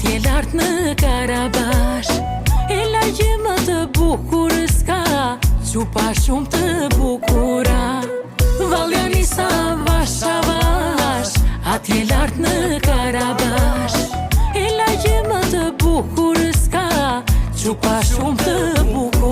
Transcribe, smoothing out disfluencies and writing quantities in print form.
atje lart në Karabash. E lagje më të bukur s'ka, qupa shumë të bukura. Valjanisa vash avash, atje lart në Karabash. E lagje më të bukur s'ka, qupa shumë të bukur.